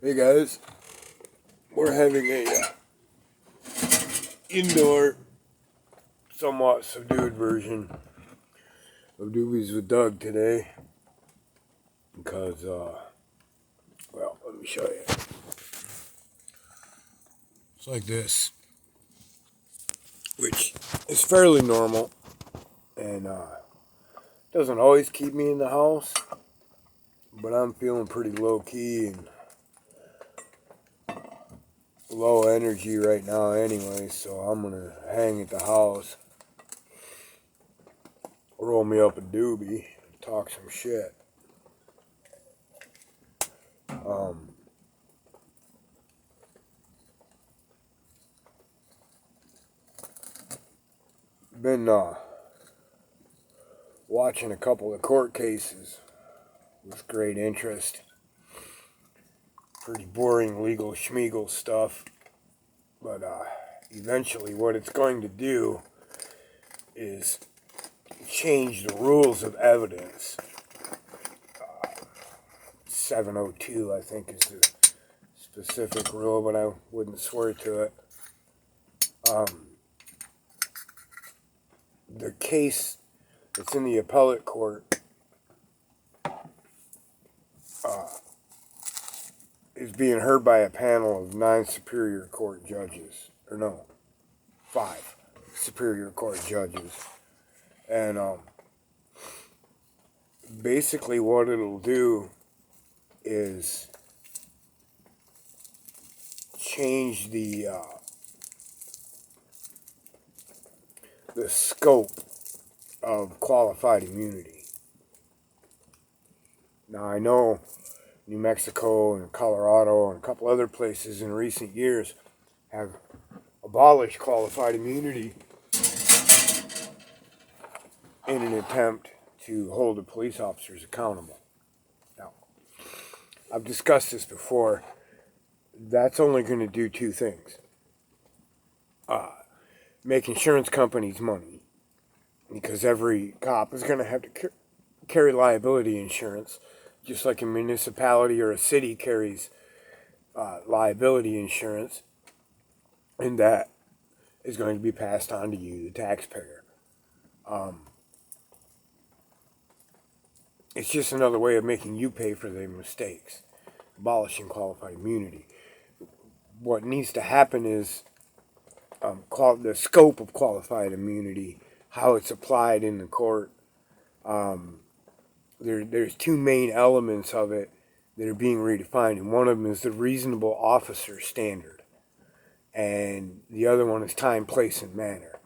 Hey guys, we're having a indoor, somewhat subdued version of Doobies with Doug today because, well, let me show you. It's like this, which is fairly normal and doesn't always keep me in the house, but I'm feeling pretty low key and low energy right now anyway, so I'm gonna hang at the house, roll me up a doobie, talk some shit. Been watching a couple of court cases with great interest. Pretty boring legal schmeagle stuff, but eventually what it's going to do is change the rules of evidence. 702, I think, is the specific rule, but I wouldn't swear to it. The case that's in the appellate court is being heard by a panel of 9 Superior Court judges. Or no, 5 Superior Court judges. And basically what it'll do is change the scope of qualified immunity. Now I know New Mexico and Colorado and a couple other places in recent years have abolished qualified immunity in an attempt to hold the police officers accountable. Now, I've discussed this before. That's only going to do 2 things. Make insurance companies money, because every cop is going to have to carry liability insurance, just like a municipality or a city carries liability insurance, and that is going to be passed on to you, the taxpayer. It's just another way of making you pay for their mistakes, abolishing qualified immunity. What needs to happen is the scope of qualified immunity, how it's applied in the court. There's 2 main elements of it that are being redefined, and one of them is the reasonable officer standard, and the other one is time, place, and manner.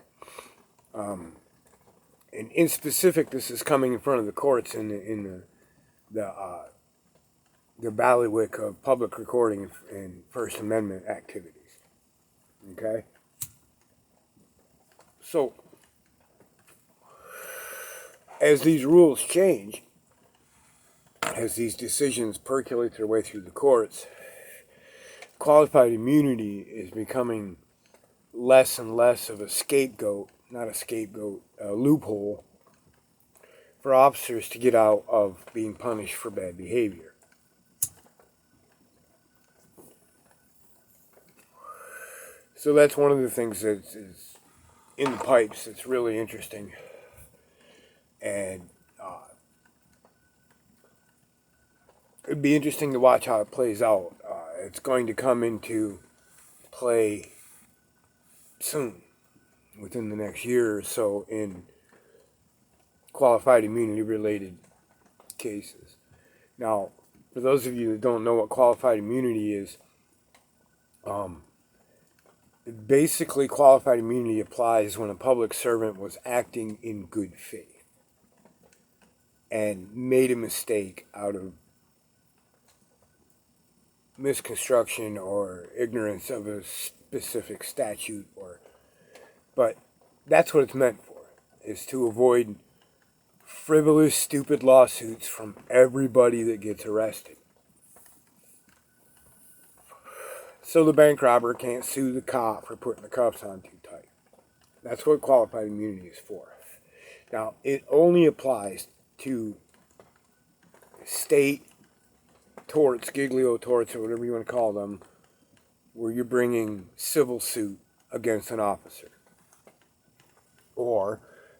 And in specific, this is coming in front of the courts in the bailiwick of public recording and First Amendment activities. Okay? So, as these rules change, as these decisions percolate their way through the courts, qualified immunity is becoming less and less of a scapegoat, not a scapegoat, a loophole for officers to get out of being punished for bad behavior. So that's one of the things that is in the pipes that's really interesting. And it'd be interesting to watch how it plays out. It's going to come into play soon, within the next year or so, in qualified immunity related cases. Now, for those of you that don't know what qualified immunity is, basically qualified immunity applies when a public servant was acting in good faith and made a mistake out of misconstruction or ignorance of a specific statute, but that's what it's meant for, is to avoid frivolous, stupid lawsuits from everybody that gets arrested. So the bank robber can't sue the cop for putting the cuffs on too tight. That's what qualified immunity is for. Now, it only applies to state torts, giglio torts, or whatever you want to call them, where you're bringing civil suit against an officer. Or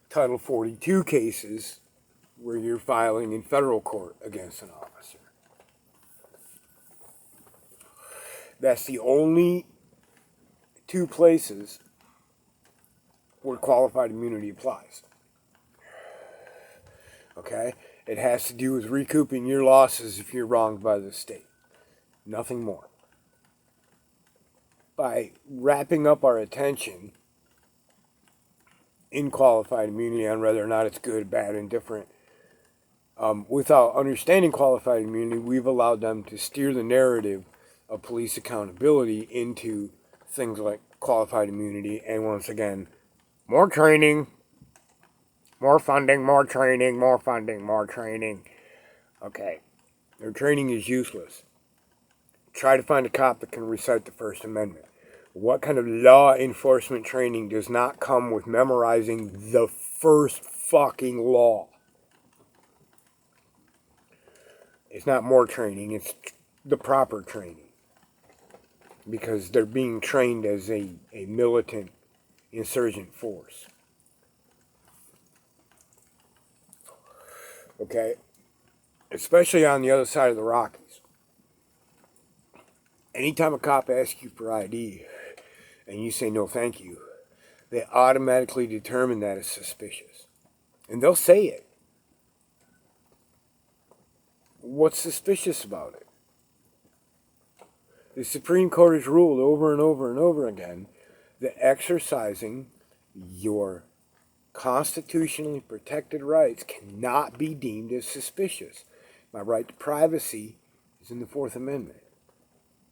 Title 42 cases where you're filing in federal court against an officer. That's the only two places where qualified immunity applies. Okay? It has to do with recouping your losses if you're wronged by the state. Nothing more. By wrapping up our attention in qualified immunity on whether or not it's good, bad, indifferent, without understanding qualified immunity, we've allowed them to steer the narrative of police accountability into things like qualified immunity, and once again, more training, more funding, more training, more funding, more training. Okay, their training is useless. Try to find a cop that can recite the First Amendment. What kind of law enforcement training does not come with memorizing the first fucking law? It's not more training, it's the proper training. Because they're being trained as a militant insurgent force. Okay? Especially on the other side of the Rockies. Anytime a cop asks you for ID and you say no thank you, they automatically determine that as suspicious. And they'll say it. What's suspicious about it? The Supreme Court has ruled over and over and over again that exercising your constitutionally protected rights cannot be deemed as suspicious. My right to privacy is in the Fourth Amendment.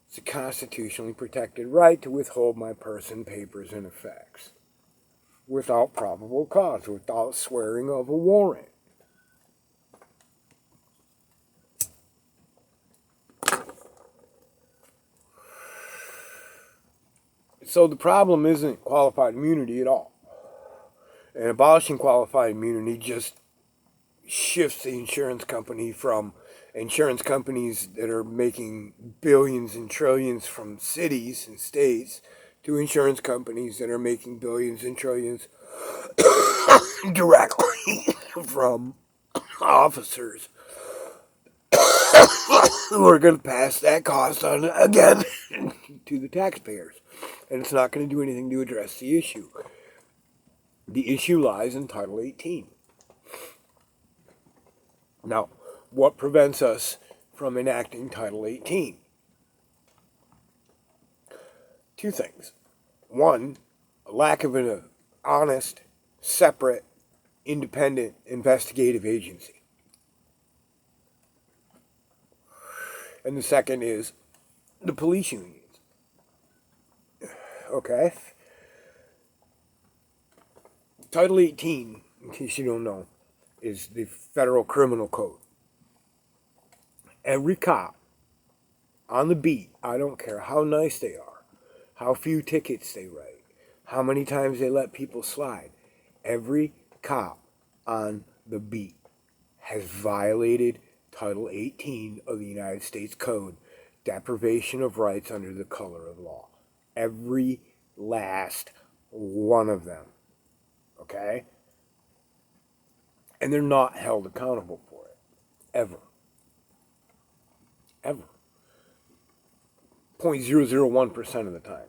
It's a constitutionally protected right to withhold my person, papers, and effects without probable cause, without swearing of a warrant. So the problem isn't qualified immunity at all. And abolishing qualified immunity just shifts the insurance company from insurance companies that are making billions and trillions from cities and states to insurance companies that are making billions and trillions directly from officers who are going to pass that cost on again to the taxpayers. And it's not going to do anything to address the issue. The issue lies in Title 18. Now, what prevents us from enacting Title 18? Two things. One, a lack of an honest, separate, independent investigative agency. And the second is the police unions. Okay? Title 18, in case you don't know, is the federal criminal code. Every cop on the beat, I don't care how nice they are, how few tickets they write, how many times they let people slide, every cop on the beat has violated Title 18 of the United States Code, deprivation of rights under the color of law. Every last one of them. Okay? And they're not held accountable for it. Ever. Ever. 0.001% of the time.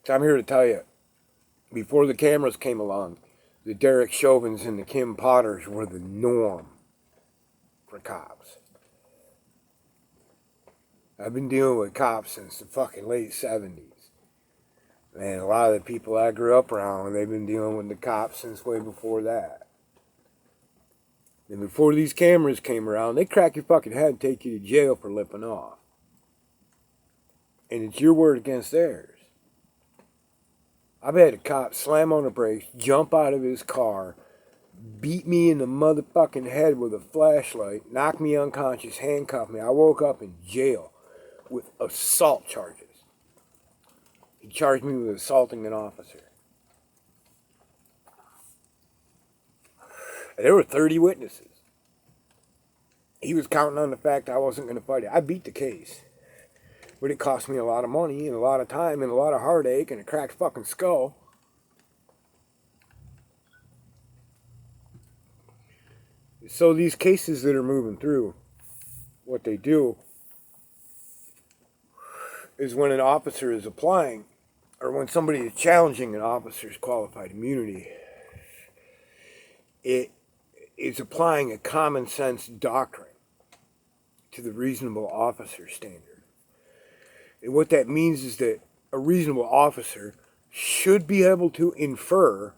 So I'm here to tell you, before the cameras came along, the Derek Chauvins and the Kim Potters were the norm for cops. I've been dealing with cops since the fucking late 70s. And a lot of the people I grew up around, they've been dealing with the cops since way before that. And before these cameras came around, they crack your fucking head and take you to jail for lipping off. And it's your word against theirs. I've had a cop slam on the brakes, jump out of his car, beat me in the motherfucking head with a flashlight, knock me unconscious, handcuff me. I woke up in jail with assault charges. He charged me with assaulting an officer. And there were 30 witnesses. he was counting on the fact I wasn't going to fight it. I beat the case. But it cost me a lot of money and a lot of time and a lot of heartache and a cracked fucking skull. So these cases that are moving through, what they do is when an officer is applying, or when somebody is challenging an officer's qualified immunity, it is applying a common sense doctrine to the reasonable officer standard. And what that means is that a reasonable officer should be able to infer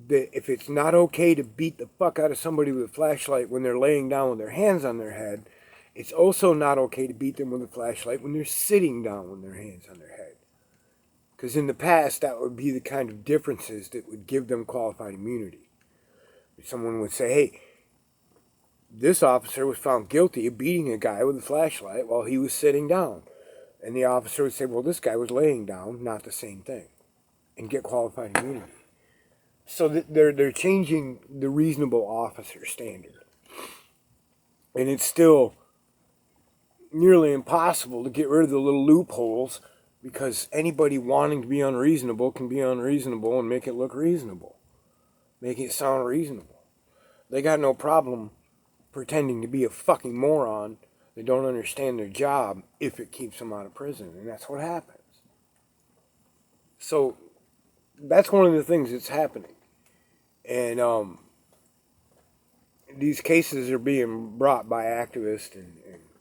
that if it's not okay to beat the fuck out of somebody with a flashlight when they're laying down with their hands on their head, it's also not okay to beat them with a flashlight when they're sitting down with their hands on their head. Because in the past, that would be the kind of differences that would give them qualified immunity. Someone would say, hey, this officer was found guilty of beating a guy with a flashlight while he was sitting down. And the officer would say, well, this guy was laying down, not the same thing. And get qualified immunity. So they're changing the reasonable officer standard. And it's still nearly impossible to get rid of the little loopholes, because anybody wanting to be unreasonable can be unreasonable and make it look reasonable. Make it sound reasonable. They got no problem pretending to be a fucking moron. They don't understand their job if it keeps them out of prison. And that's what happens. So that's one of the things that's happening. And these cases are being brought by activists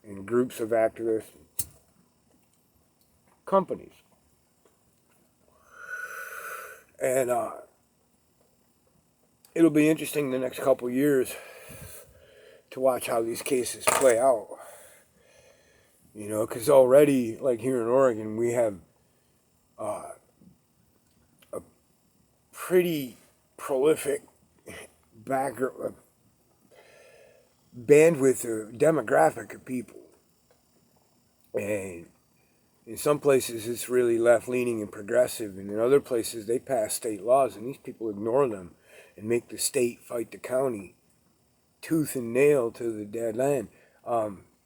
and groups of activists, and companies. And it'll be interesting the next couple years to watch how these cases play out. You know, because already, like here in Oregon, we have a pretty prolific bandwidth or demographic of people. And in some places it's really left-leaning and progressive, and in other places they pass state laws and these people ignore them and make the state fight the county tooth and nail to the dead land.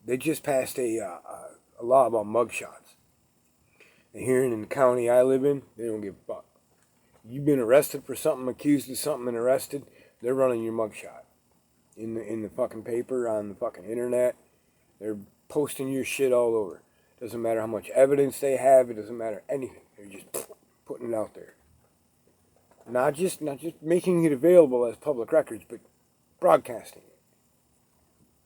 They just passed a law about mugshots. And here in the county I live in, they don't give a fuck. You've been arrested for something, accused of something and arrested, they're running your mugshot. In the fucking paper, on the fucking internet. They're posting your shit all over. Doesn't matter how much evidence they have, it doesn't matter anything. They're just putting it out there. Not just making it available as public records, but broadcasting it.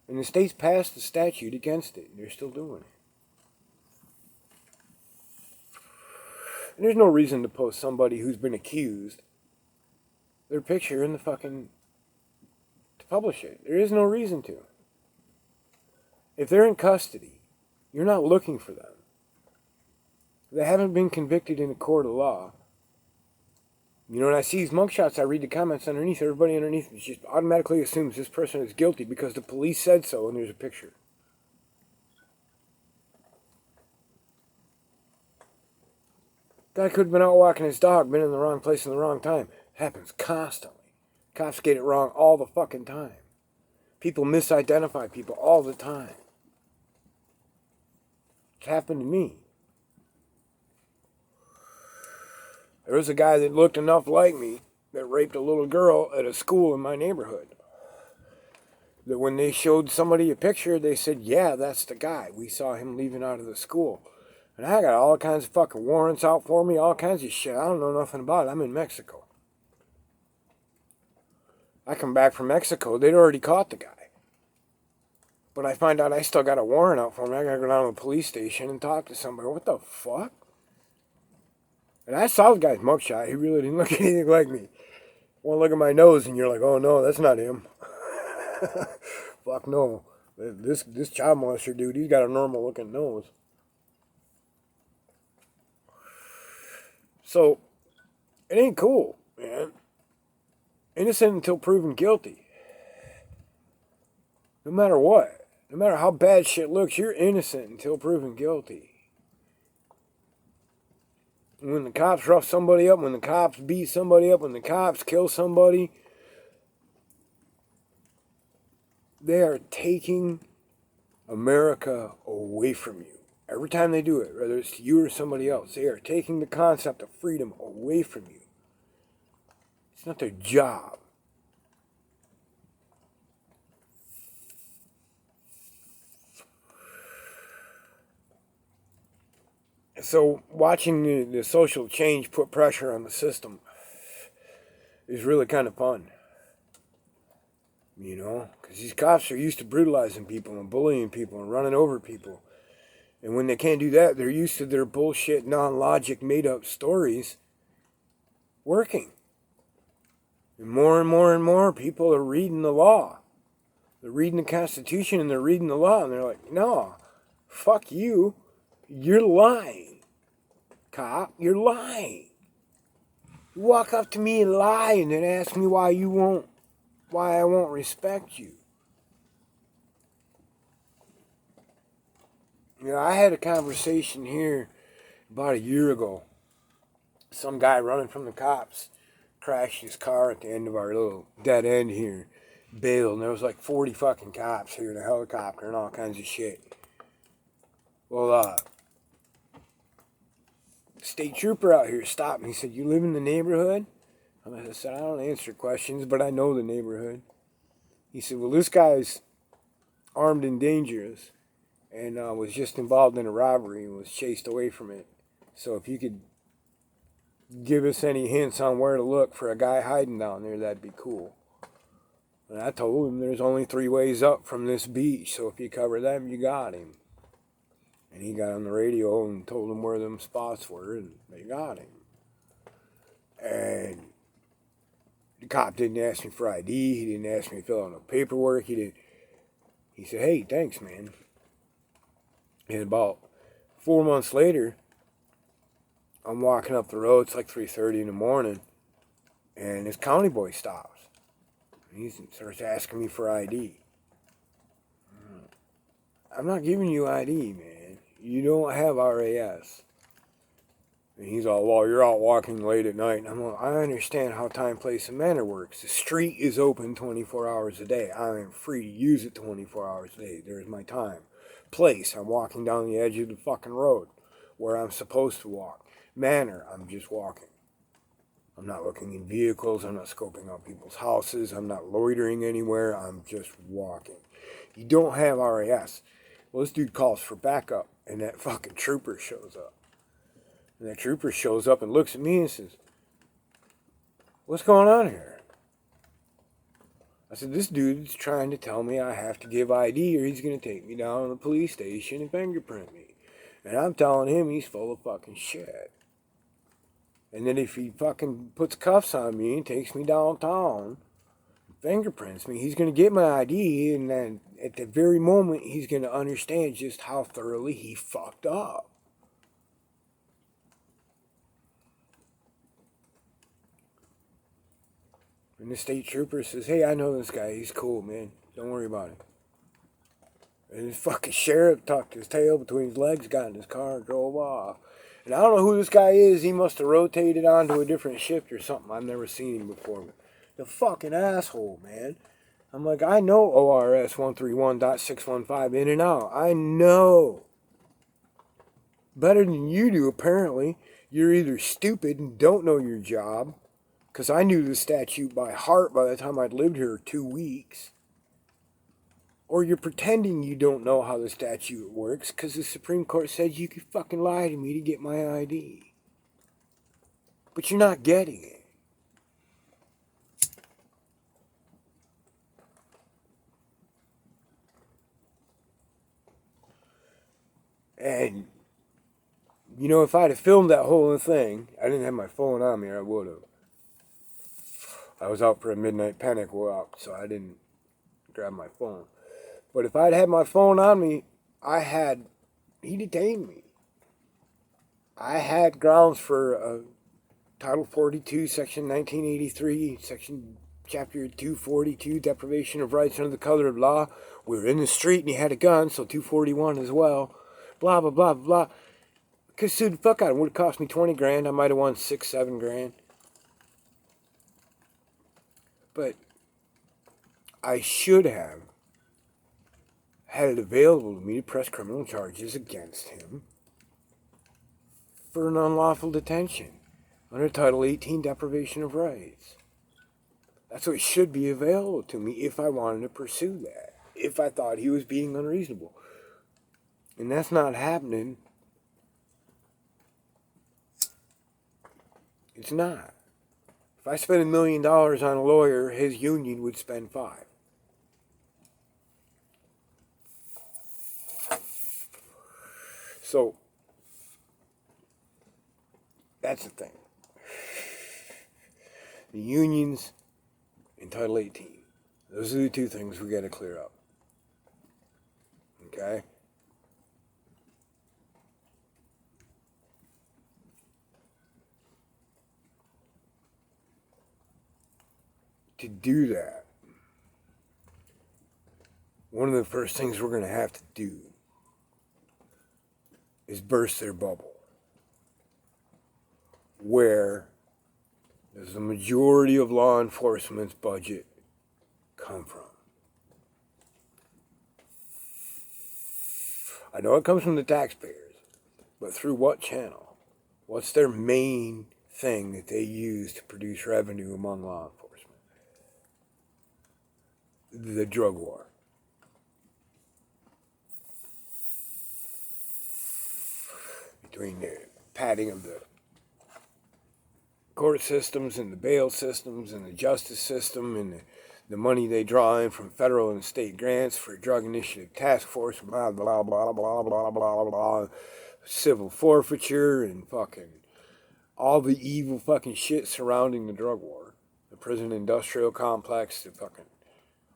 And the state's passed the statute against it. They're still doing it. And there's no reason to post somebody who's been accused, their picture in the fucking, to publish it. There is no reason to. If they're in custody, you're not looking for them. They haven't been convicted in a court of law. You know, when I see these mugshots, I read the comments underneath. Everybody underneath just automatically assumes this person is guilty because the police said so, and there's a picture. Guy could have been out walking his dog, been in the wrong place in the wrong time. Happens constantly. Cops get it wrong all the fucking time. People misidentify people all the time. It's happened to me. There was a guy that looked enough like me that raped a little girl at a school in my neighborhood. That when they showed somebody a picture, they said, yeah, that's the guy. We saw him leaving out of the school. And I got all kinds of fucking warrants out for me, all kinds of shit. I don't know nothing about it. I'm in Mexico. I come back from Mexico, they'd already caught the guy. But I find out I still got a warrant out for me. I gotta go down to the police station and talk to somebody. What the fuck? And I saw the guy's mugshot. He really didn't look anything like me. One look at my nose and you're like, oh no, that's not him. Fuck no. This child molester dude, he's got a normal looking nose. So, it ain't cool, man. Innocent until proven guilty. No matter what. No matter how bad shit looks, you're innocent until proven guilty. When the cops rough somebody up, when the cops beat somebody up, when the cops kill somebody, They are taking America away from you. Every time they do it, whether it's to you or somebody else, they are taking the concept of freedom away from you. It's not their job. So watching the social change put pressure on the system is really kind of fun. You know, because these cops are used to brutalizing people and bullying people and running over people. And when they can't do that, they're used to their bullshit, non-logic, made-up stories working. And more people are reading the law. They're reading the Constitution and they're reading the law. And they're like, no, fuck you. You're lying. Cop, you're lying. You walk up to me and lie and then ask me why I won't respect you. You know, I had a conversation here about a year ago. Some guy running from the cops crashed his car at the end of our little dead end here. Bailed, and there was like 40 fucking cops here in a helicopter and all kinds of shit. Well, state trooper out here stopped me. He said, "You live in the neighborhood?" I said, "I don't answer questions, but I know the neighborhood." He said, "Well, this guy's armed and dangerous and was just involved in a robbery and was chased away from it. So if you could give us any hints on where to look for a guy hiding down there, that'd be cool." And I told him there's only 3 ways up from this beach, so if you cover them, you got him. And he got on the radio and told them where them spots were, and they got him. And the cop didn't ask me for ID. He didn't ask me to fill out no paperwork. He said, "Hey, thanks, man." And about 4 months later, I'm walking up the road. It's like 3:30 in the morning, and this county boy stops. And he starts asking me for ID. "I'm not giving you ID, man. You don't have RAS." And he's all, "Well, you're out walking late at night." And I'm like, "I understand how time, place, and manner works. The street is open 24 hours a day. I am free to use it 24 hours a day. There's my time. Place, I'm walking down the edge of the fucking road where I'm supposed to walk. Manner, I'm just walking. I'm not looking in vehicles. I'm not scoping out people's houses. I'm not loitering anywhere. I'm just walking. You don't have RAS. Well, this dude calls for backup, and that fucking trooper shows up. And that trooper shows up and looks at me and says, "What's going on here?" I said, "This dude's trying to tell me I have to give ID or he's going to take me down to the police station and fingerprint me." And I'm telling him he's full of fucking shit. And then if he fucking puts cuffs on me and takes me downtown, fingerprints me, he's going to get my ID, and then at the very moment he's going to understand just how thoroughly he fucked up. And the state trooper says, "Hey, I know this guy. He's cool, man. Don't worry about it." And this fucking sheriff tucked his tail between his legs, got in his car, and drove off. And I don't know who this guy is. He must have rotated onto a different shift or something. I've never seen him before. But the fucking asshole, man. I'm like, I know ORS 131.615 in and out. I know. Better than you do, apparently. You're either stupid and don't know your job, because I knew the statute by heart by the time I'd lived here 2 weeks. Or you're pretending you don't know how the statute works because the Supreme Court said you could fucking lie to me to get my ID. But you're not getting it. And, you know, if I'd have filmed that whole thing, I didn't have my phone on me, or I would have. I was out for a midnight panic walk, so I didn't grab my phone. But if I'd had my phone on me, he detained me. I had grounds for Title 42, Section 1983, Chapter 242, deprivation of rights under the color of law. We were in the street and he had a gun, so 241 as well. Blah, blah, blah, blah. Could sued the fuck out of him. Would have cost me 20 grand. I might have won 6, 7 grand. But I should have had it available to me to press criminal charges against him for an unlawful detention under Title 18 deprivation of rights. That's what should be available to me if I wanted to pursue that, if I thought he was being unreasonable. And that's not happening. It's not. If I spent $1 million on a lawyer, his union would spend $5 million. So, that's the thing. The unions in Title 18. Those are the two things we got to clear up. Okay? To do that, one of the first things we're going to have to do is burst their bubble. Where does the majority of law enforcement's budget come from? I know it comes from the taxpayers, but through what channel? What's their main thing that they use to produce revenue among law enforcement? The drug war. Between the padding of the court systems and the bail systems and the justice system and the money they draw in from federal and state grants for drug initiative task force, blah, blah, blah, blah, blah, blah, blah, civil forfeiture and fucking all the evil fucking shit surrounding the drug war, the prison industrial complex, the fucking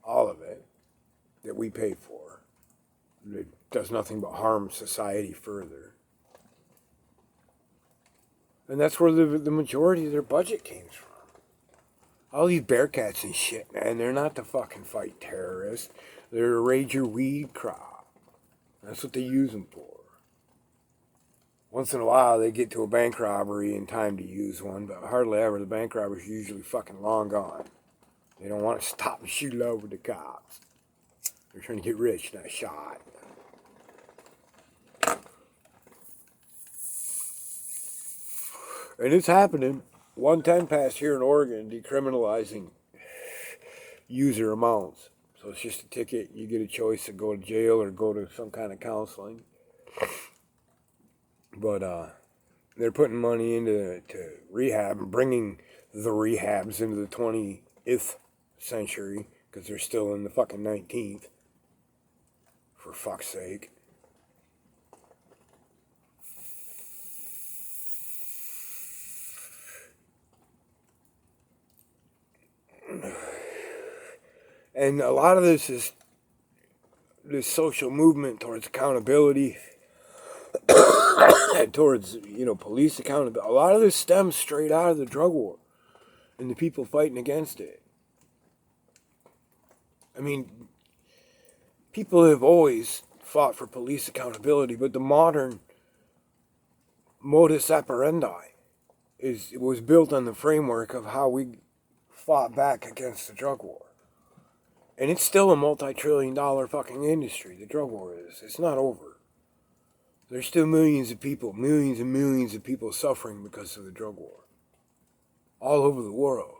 all of it that we pay for. It does nothing but harm society further. And that's where the majority of their budget came from. All these Bearcats and shit, man, they're not to fucking fight terrorists. They're to raid your weed crop. That's what they use them for. Once in a while, they get to a bank robbery in time to use one, but hardly ever. The bank robbers are usually fucking long gone. They don't want to stop and shoot over the cops. They're trying to get rich, not shot. And it's happening. 110 passed here in Oregon decriminalizing user amounts. So it's just a ticket. You get a choice to go to jail or go to some kind of counseling. But they're putting money into rehab and bringing the rehabs into the 20th century because they're still in the fucking 19th. For fuck's sake. And a lot of this is this social movement towards accountability, towards, police accountability. A lot of this stems straight out of the drug war and the people fighting against it. I mean, people have always fought for police accountability, but the modern modus operandi was built on the framework of how we fought back against the drug war. And it's still a multi-trillion-dollar fucking industry, the drug war is. It's not over. There's still millions and millions of people suffering because of the drug war. All over the world.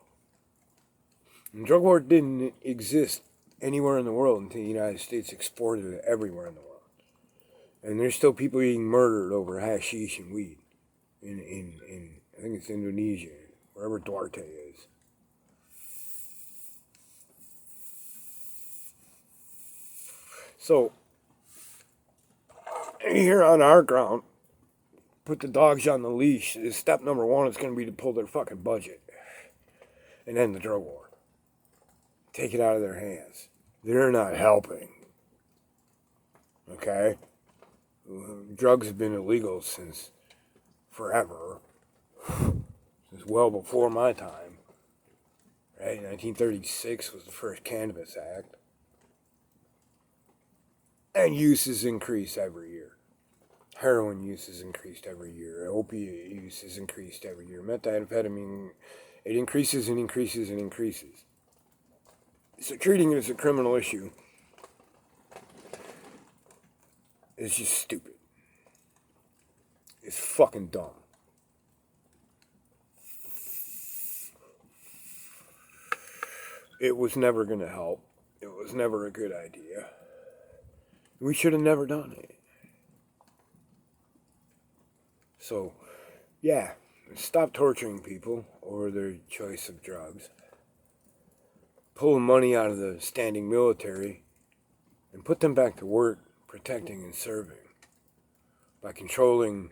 And drug war didn't exist anywhere in the world until the United States exported it everywhere in the world. And there's still people being murdered over hashish and weed. In I think it's Indonesia, wherever Duarte is. So, here on our ground, put the dogs on the leash. Step number one is going to be to pull their fucking budget and end the drug war. Take it out of their hands. They're not helping. Okay? Drugs have been illegal since forever. Since well before my time. Right? 1936 was the first Cannabis Act. And use has increased every year. Heroin use has increased every year. Opiate use has increased every year. Methamphetamine, it increases and increases and increases. So treating it as a criminal issue is just stupid. It's fucking dumb. It was never going to help. It was never a good idea. We should have never done it. So, yeah, stop torturing people over their choice of drugs. Pull the money out of the standing military and put them back to work protecting and serving by controlling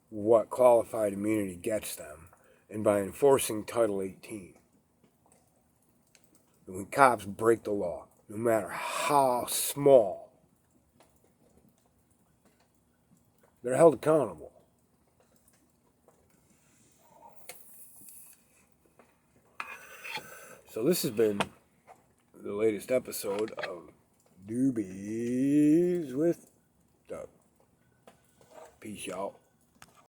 what qualified immunity gets them and by enforcing Title 18. And when cops break the law, no matter how small, they're held accountable. So this has been the latest episode of Doobies with Doug. Peace, y'all.